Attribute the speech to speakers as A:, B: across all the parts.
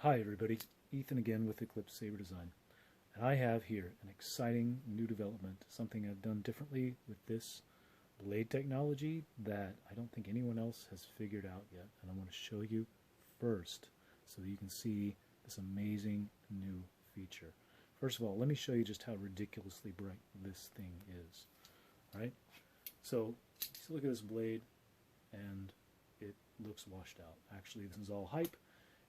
A: Hi everybody, Ethan again with Eclipse Saber Design, and I have here an exciting new development, something I've done differently with this blade technology that I don't think anyone else has figured out yet, and I want to show you first so that you can see this amazing new feature. First of all, let me show you just how ridiculously bright this thing is. Alright, so look at this blade and it looks washed out. Actually, this is all hype.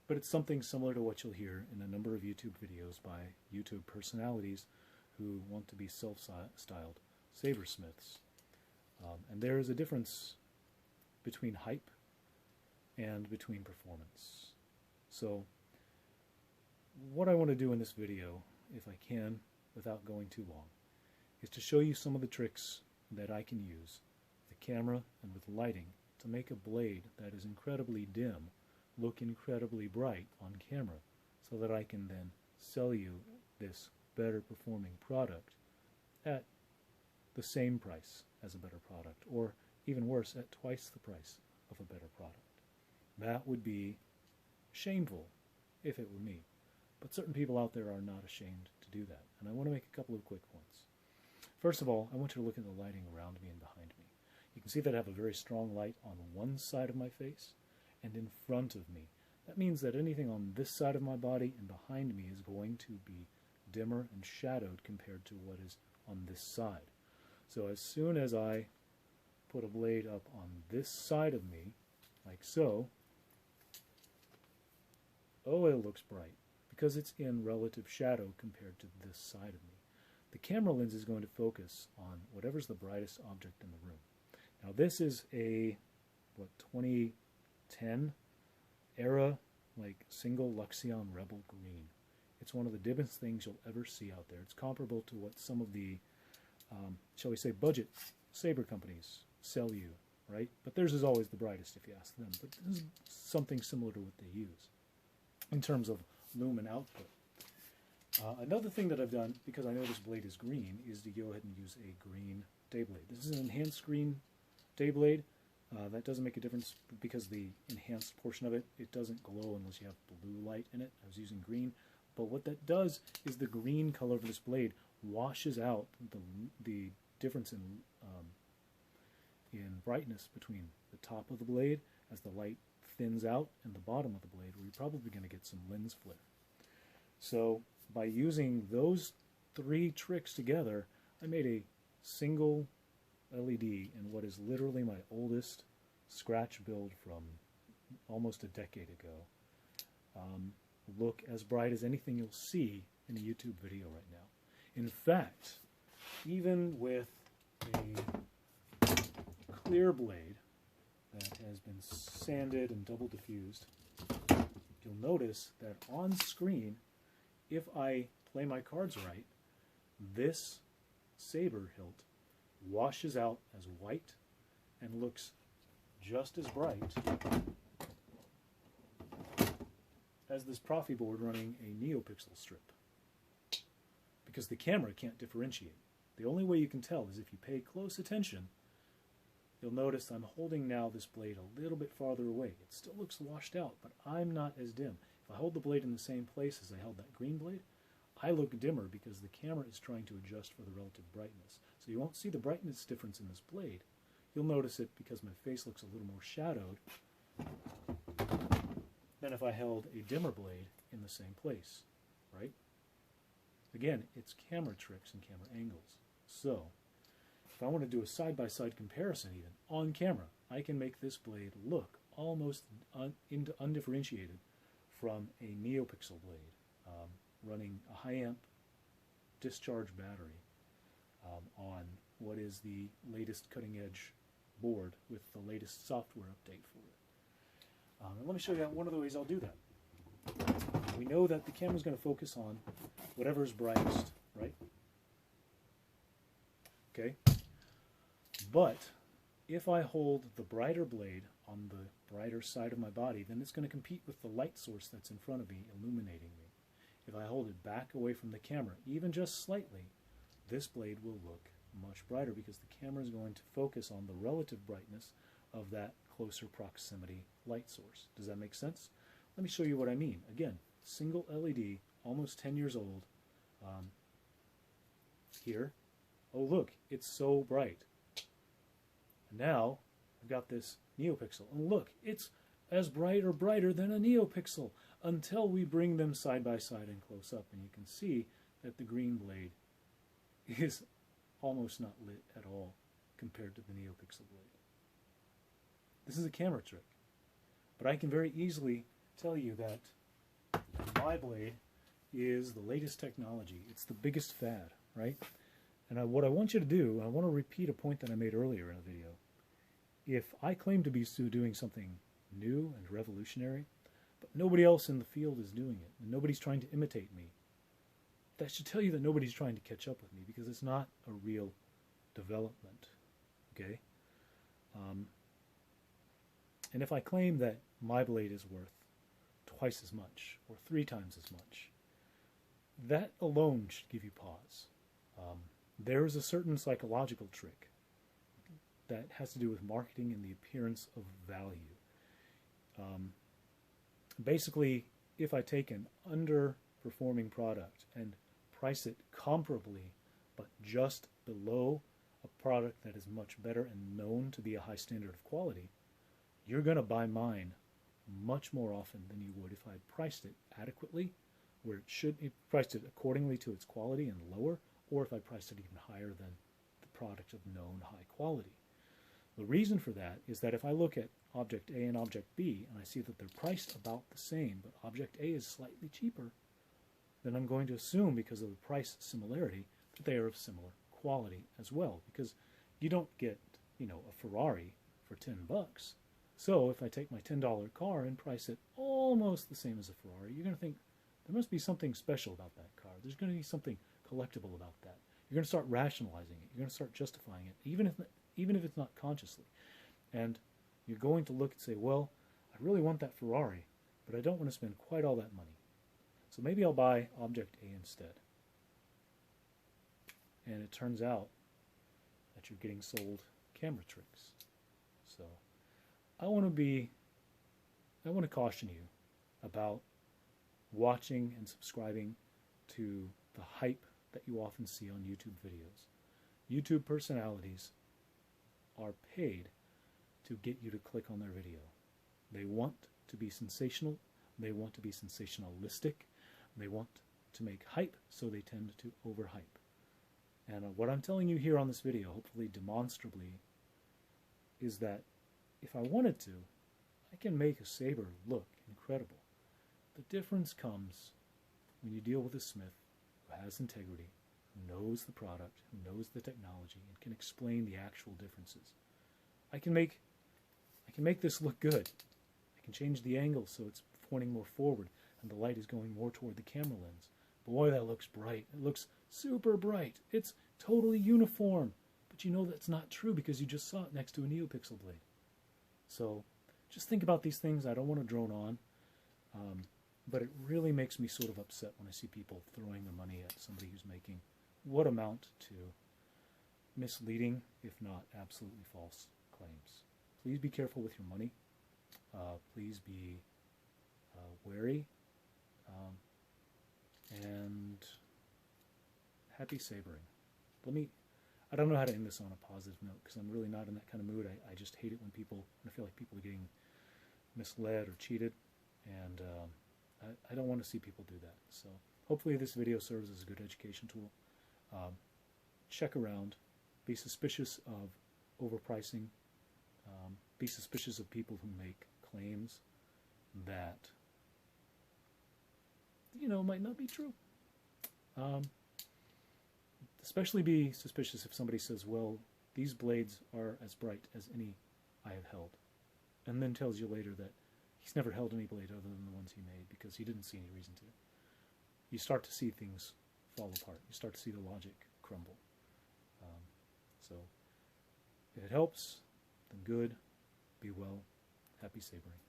A: But it's something similar to what you'll hear in a number of YouTube videos by YouTube personalities who want to be self-styled sabersmiths. And there is a difference between hype and between performance. So what I want to do in this video, if I can, without going too long, is to show you some of the tricks that I can use with the camera and with lighting to make a blade that is incredibly dim look incredibly bright on camera, so that I can then sell you this better performing product at the same price as a better product, or even worse, at twice the price of a better product. That would be shameful if it were me, but certain people out there are not ashamed to do that, and I want to make a couple of quick points. First of all, I want you to look at the lighting around me and behind me. You can see that I have a very strong light on one side of my face and in front of me. That means that anything on this side of my body and behind me is going to be dimmer and shadowed compared to what is on this side. So as soon as I put a blade up on this side of me, like so, oh, it looks bright because it's in relative shadow compared to this side of me. The camera lens is going to focus on whatever's the brightest object in the room. Now this is a, 2010 era, like single Luxeon Rebel green. It's one of the dimmest things you'll ever see out there. It's comparable to what some of the, shall we say, budget Saber companies sell you, right? But theirs is always the brightest if you ask them. But this is something similar to what they use in terms of lumen output. Another thing that I've done, because I know this blade is green, is to go ahead and use a green day blade. This is an enhanced green day blade. That doesn't make a difference because the enhanced portion of it, it doesn't glow unless you have blue light in it. I was using green. But what that does is the green color of this blade washes out the difference in brightness between the top of the blade as the light thins out and the bottom of the blade, where you're probably going to get some lens flare. So by using those three tricks together, I made a single LED in what is literally my oldest scratch build from almost a decade ago. Look as bright as anything you'll see in a YouTube video right now. In fact, even with a clear blade that has been sanded and double diffused, you'll notice that on screen, if I play my cards right, this saber hilt washes out as white and looks just as bright as this Profi board running a NeoPixel strip, because the camera can't differentiate. The only way you can tell is if you pay close attention. You'll notice I'm holding now this blade a little bit farther away. It still looks washed out, but I'm not as dim. If I hold the blade in the same place as I held that green blade, I look dimmer because the camera is trying to adjust for the relative brightness. So you won't see the brightness difference in this blade. You'll notice it because my face looks a little more shadowed than if I held a dimmer blade in the same place, right? Again, it's camera tricks and camera angles. So if I want to do a side-by-side comparison even on camera, I can make this blade look almost undifferentiated from a NeoPixel blade running a high-amp discharge battery on what is the latest cutting-edge board with the latest software update for it. And let me show you one of the ways I'll do that. We know that the camera's going to focus on whatever's brightest, right? Okay. But if I hold the brighter blade on the brighter side of my body, then it's going to compete with the light source that's in front of me, illuminating me. If I hold it back away from the camera, even just slightly, this blade will look much brighter because the camera is going to focus on the relative brightness of that closer proximity light source. Does that make sense? Let me show you what I mean. Again, single LED, almost 10 years old. Here, oh look, it's so bright. And now I've got this NeoPixel, and look, it's as bright or brighter than a NeoPixel until we bring them side by side and close up, and you can see that the green blade is almost not lit at all compared to the NeoPixel blade. This is a camera trick, but I can very easily tell you that my blade is the latest technology. It's the biggest fad, right? And what I want you to do, I want to repeat a point that I made earlier in a video. If I claim to be doing something new and revolutionary, but nobody else in the field is doing it, and nobody's trying to imitate me, that should tell you that nobody's trying to catch up with me, because it's not a real development, okay? And if I claim that my blade is worth twice as much, or 3 times as much, that alone should give you pause. There is a certain psychological trick that has to do with marketing and the appearance of value. Basically, if I take an underperforming product and price it comparably, but just below a product that is much better and known to be a high standard of quality, you're going to buy mine much more often than you would if I priced it adequately, where it should be priced it accordingly to its quality and lower, or if I priced it even higher than the product of known high quality. The reason for that is that if I look at object A and object B and I see that they're priced about the same, but object A is slightly cheaper, then I'm going to assume, because of the price similarity, that they are of similar quality as well, because you don't get, a Ferrari for 10 bucks. So if I take my $10 car and price it almost the same as a Ferrari, you're going to think there must be something special about that car. There's going to be something collectible about that. You're going to start rationalizing it. You're going to start justifying it, even if it's not consciously. And you're going to look and say, well, I really want that Ferrari, but I don't want to spend quite all that money. So maybe I'll buy object A instead. And it turns out that you're getting sold camera tricks. So I want to caution you about watching and subscribing to the hype that you often see on YouTube videos. YouTube personalities are paid to get you to click on their video. They want to be sensational, they want to be sensationalistic, they want to make hype, so they tend to overhype. And what I'm telling you here on this video, hopefully demonstrably, is that if I wanted to, I can make a Saber look incredible. The difference comes when you deal with a smith who has integrity, who knows the product, who knows the technology, and can explain the actual differences. I can make this look good. I can change the angle so it's pointing more forward and the light is going more toward the camera lens. Boy, that looks bright. It looks super bright. It's totally uniform. But you know that's not true because you just saw it next to a NeoPixel blade. So just think about these things. I don't want to drone on. But it really makes me sort of upset when I see people throwing their money at somebody who's making what amount to misleading, if not absolutely false, claims. Please be careful with your money. Please be wary. And happy sabering. I don't know how to end this on a positive note because I'm really not in that kind of mood. I just hate it when I feel like people are getting misled or cheated. And I don't want to see people do that. So hopefully this video serves as a good education tool. Check around. Be suspicious of overpricing. Be suspicious of people who make claims that, might not be true. Especially be suspicious if somebody says, well, these blades are as bright as any I have held. And then tells you later that he's never held any blade other than the ones he made because he didn't see any reason to. You start to see things fall apart. You start to see the logic crumble. So if it helps, then good. Be well. Happy sabering.